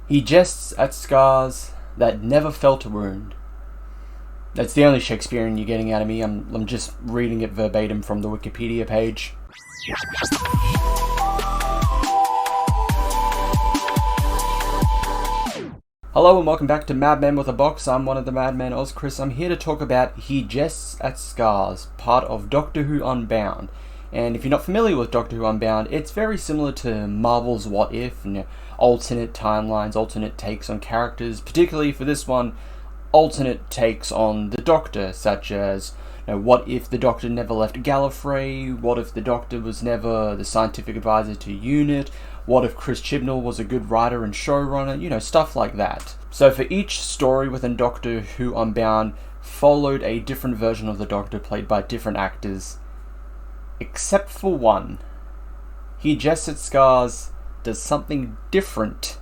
He jests at scars that never felt a wound. That's the only Shakespearean you're getting out of me. I'm just reading it verbatim from the Wikipedia page. Hello and welcome back to Madmen with a Box. I'm one of the Madmen, Oz Chris. I'm here to talk about He Jests at Scars, part of Doctor Who Unbound. And if you're not familiar with Doctor Who Unbound, it's very similar to Marvel's What If, alternate timelines, alternate takes on characters, particularly for this one, alternate takes on the Doctor, such as, what if the Doctor never left Gallifrey? What if the Doctor was never the scientific advisor to UNIT? What if Chris Chibnall was a good writer and showrunner? Stuff like that. So for each story within Doctor Who Unbound, followed a different version of the Doctor played by different actors, except for one. He Jests at Scars does something different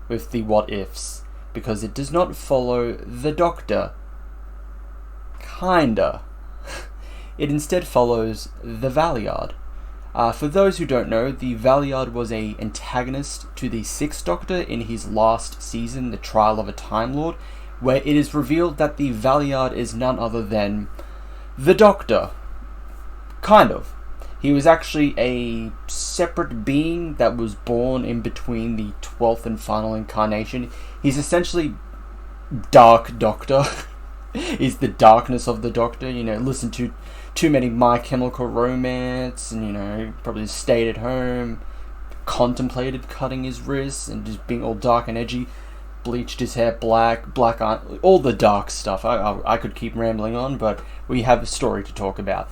with the what ifs, because it does not follow the Doctor. Kinda. It instead follows the Valeyard. For those who don't know, the Valeyard was an antagonist to the Sixth Doctor in his last season, The Trial of a Time Lord, where it is revealed that the Valeyard is none other than the Doctor. Kind of. He was actually a separate being that was born in between the 12th and final incarnation. He's essentially Dark Doctor. He's the darkness of the Doctor. Listen to too many My Chemical Romance, and probably stayed at home, contemplated cutting his wrists and just being all dark and edgy, bleached his hair black eye, all the dark stuff. I could keep rambling on, but we have a story to talk about.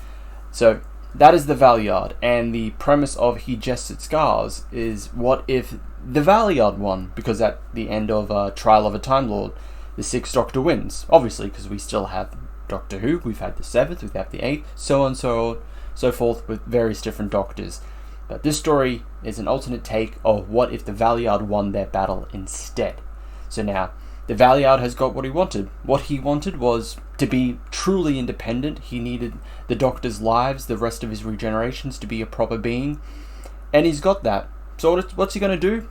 So that is the Valeyard, and the premise of He Jests at Scars is, what if the Valeyard won? Because at the end of Trial of a Time Lord, the Sixth Doctor wins. Obviously, because we still have Doctor Who, we've had the Seventh, we've had the Eighth, so on, so forth, with various different Doctors. But this story is an alternate take of what if the Valeyard won their battle instead. So now, the Valeyard has got what he wanted. What he wanted was to be truly independent. He needed the Doctor's lives, the rest of his regenerations, to be a proper being. And he's got that. So what's he going to do?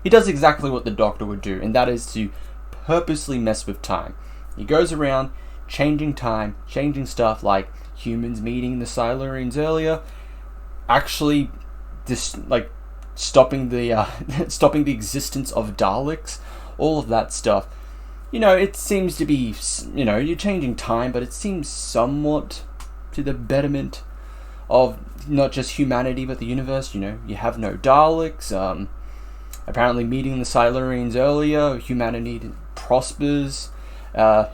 He does exactly what the Doctor would do, and that is to purposely mess with time. He goes around changing time, changing stuff like humans meeting the Silurians earlier, actually stopping the stopping the existence of Daleks, all of that stuff. It seems to be, you're changing time, but it seems somewhat to the betterment of not just humanity, but the universe. You have no Daleks. Apparently meeting the Silurians earlier, humanity prospers. I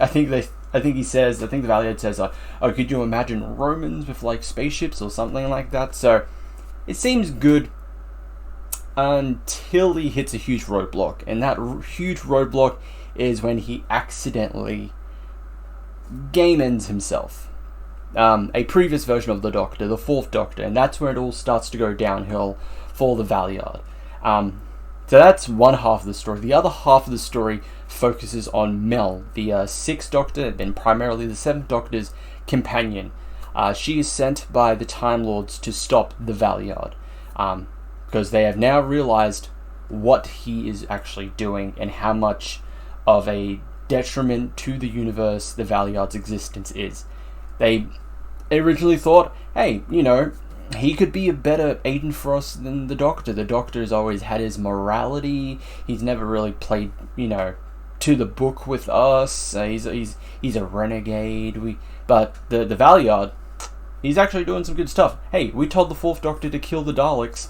think the Valeyard says, could you imagine Romans with spaceships or something like that? So it seems good until he hits a huge roadblock, and that huge roadblock is when he accidentally game ends himself. A previous version of the Doctor, the Fourth Doctor, and that's where it all starts to go downhill for the Valeyard. So that's one half of the story. The other half of the story focuses on Mel, the Sixth Doctor, and primarily the Seventh Doctor's companion. She is sent by the Time Lords to stop the Valeyard, because they have now realized what he is actually doing and how much of a detriment to the universe the Valeyard's existence is. They originally thought, hey, he could be a better agent for us than the Doctor. The Doctor has always had his morality. He's never really played, to the book with us. He's a renegade. But the Valeyard, he's actually doing some good stuff. Hey, we told the Fourth Doctor to kill the Daleks.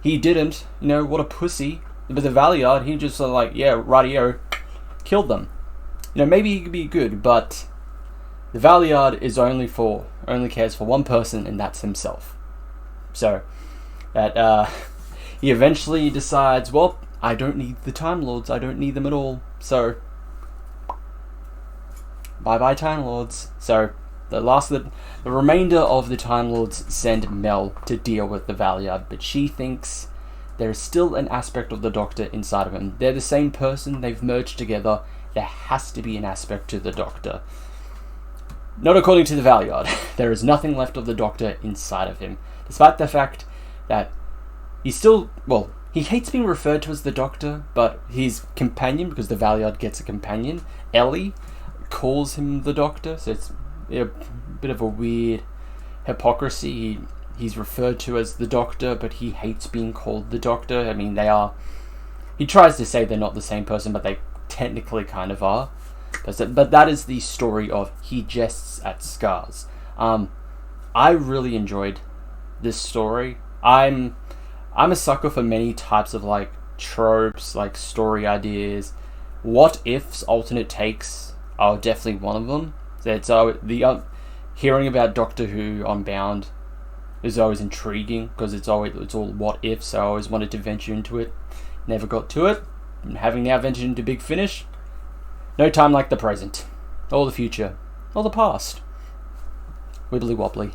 He didn't. What a pussy. But the Valeyard, he just yeah, rightio, killed them. Maybe he could be good, but the Valeyard is only cares for one person, and that's himself. So that he eventually decides, well, I don't need the Time Lords. I don't need them at all. So bye Time Lords. So the remainder of the Time Lords send Mel to deal with the Valeyard, but she thinks there's still an aspect of the Doctor inside of him. They're the same person. They've merged together. There has to be an aspect to the Doctor. Not according to the Valeyard. There is nothing left of the Doctor inside of him, despite the fact that he's still, he hates being referred to as the Doctor, but his companion, because the Valeyard gets a companion, Ellie, calls him the Doctor, so it's a bit of a weird hypocrisy. He's referred to as the Doctor, but he hates being called the Doctor. I mean, he tries to say they're not the same person, but they technically kind of are. But that is the story of He Jests at Scars. I really enjoyed this story. I'm a sucker for many types of like tropes, like story ideas. What ifs, alternate takes are definitely one of them. So hearing about Doctor Who Unbound is always intriguing because it's all what ifs. So I always wanted to venture into it, never got to it. And having now ventured into Big Finish, no time like the present, or the future, or the past. Wibbly wobbly.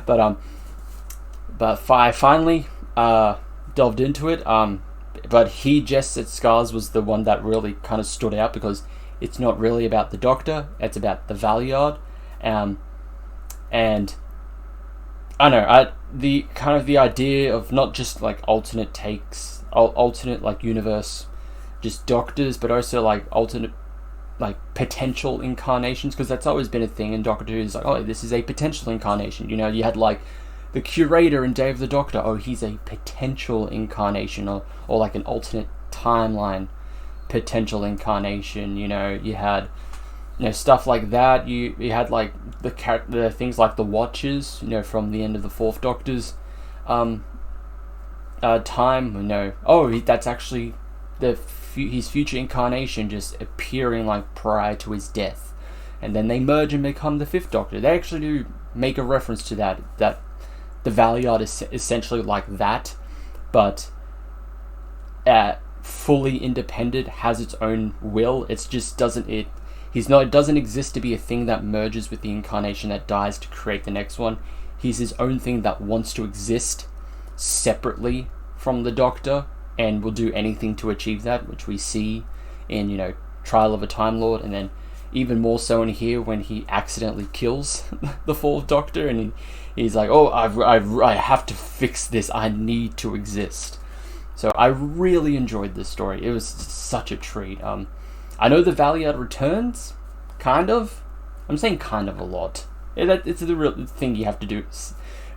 But I finally delved into it. But He Jests at Scars was the one that really kind of stood out because it's not really about the Doctor, it's about the Valeyard. And I know, the idea of not just like alternate takes, alternate like universe, just Doctors, but also like alternate like potential incarnations, because that's always been a thing in Doctor Who. Is like, oh, this is a potential incarnation. You know, you had like the Curator in Day of the Doctor. Oh, he's a potential incarnation, or like an alternate timeline potential incarnation. You know, you had stuff like that. You had like the things like the Watchers. You know, from the end of the Fourth Doctor's time. That's actually his future incarnation, just appearing like prior to his death, and then they merge and become the Fifth Doctor. They actually do make a reference to that the Valeyard is essentially like that, but fully independent, has its own will. It doesn't exist to be a thing that merges with the incarnation that dies to create the next one. He's his own thing that wants to exist separately from the Doctor, and will do anything to achieve that, which we see in, Trial of a Time Lord, and then even more so in here when he accidentally kills the Fourth Doctor, and he's like, oh, I have to fix this, I need to exist. So I really enjoyed this story. It was such a treat. I know the Valeyard returns, kind of. I'm saying kind of a lot. It's the real thing you have to do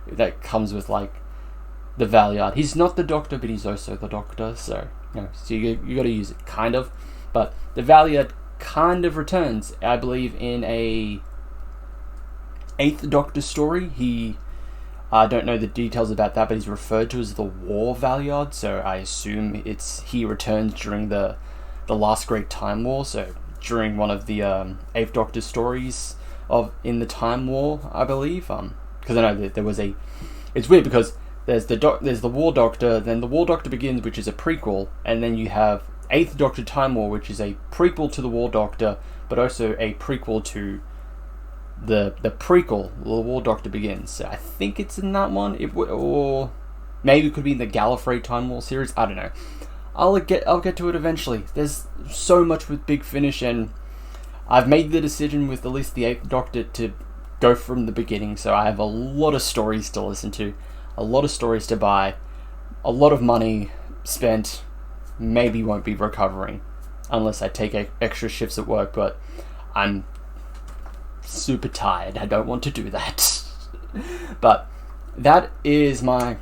that comes with like the Valeyard. He's not the Doctor, but he's also the Doctor, so you got to use it, kind of. But the Valeyard kind of returns, I believe, in a 8th Doctor story. I don't know the details about that, but he's referred to as the War Valeyard, so I assume he returns during the last Great Time War, so during one of the 8th Doctor stories in the Time War, I believe. Because I know that there was it's weird because there's the War Doctor, then the War Doctor Begins, which is a prequel, and then you have 8th Doctor Time War, which is a prequel to the War Doctor, but also a prequel to the prequel, the War Doctor Begins. So I think it's in that one, or maybe it could be in the Gallifrey Time War series. I don't know. I'll get to it eventually. There's so much with Big Finish, and I've made the decision with at least the 8th Doctor to go from the beginning. So I have a lot of stories to listen to, a lot of stories to buy, a lot of money spent. Maybe won't be recovering unless I take extra shifts at work, but I'm super tired. I don't want to do that. But that is my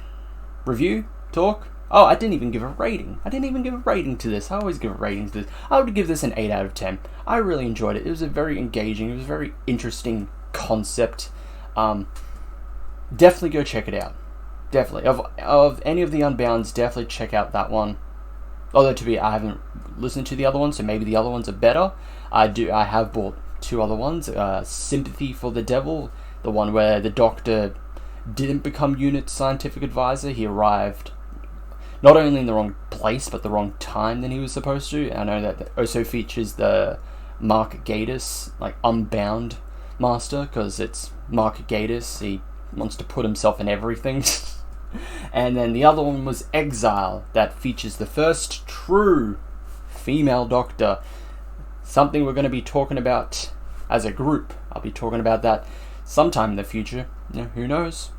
review talk. Oh, I didn't even give a rating. To this. I always give a rating to this. I would give this an 8 out of 10. I really enjoyed it. It was a very engaging, it was a very interesting concept. Definitely go check it out. Definitely. Of any of the Unbounds, definitely check out that one. Although I haven't listened to the other ones, so maybe the other ones are better. I have bought 2 other ones. Sympathy for the Devil, the one where the Doctor didn't become Unit's scientific advisor. He arrived not only in the wrong place, but the wrong time than he was supposed to. I know that also features the Mark Gatiss, like Unbound Master, because it's Mark Gatiss. He wants to put himself in everything. And then the other one was Exile, that features the first true female Doctor. Something we're going to be talking about as a group. I'll be talking about that sometime in the future. Who knows?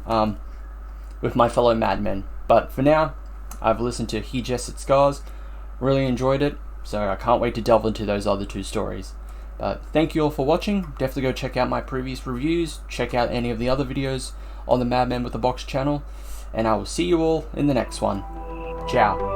With my fellow madmen. But for now, I've listened to He Jests It Scars, really enjoyed it, so I can't wait to delve into those other two stories. But thank you all for watching. Definitely go check out my previous reviews, check out any of the other videos on the Madman with the Box channel, and I will see you all in the next one. Ciao.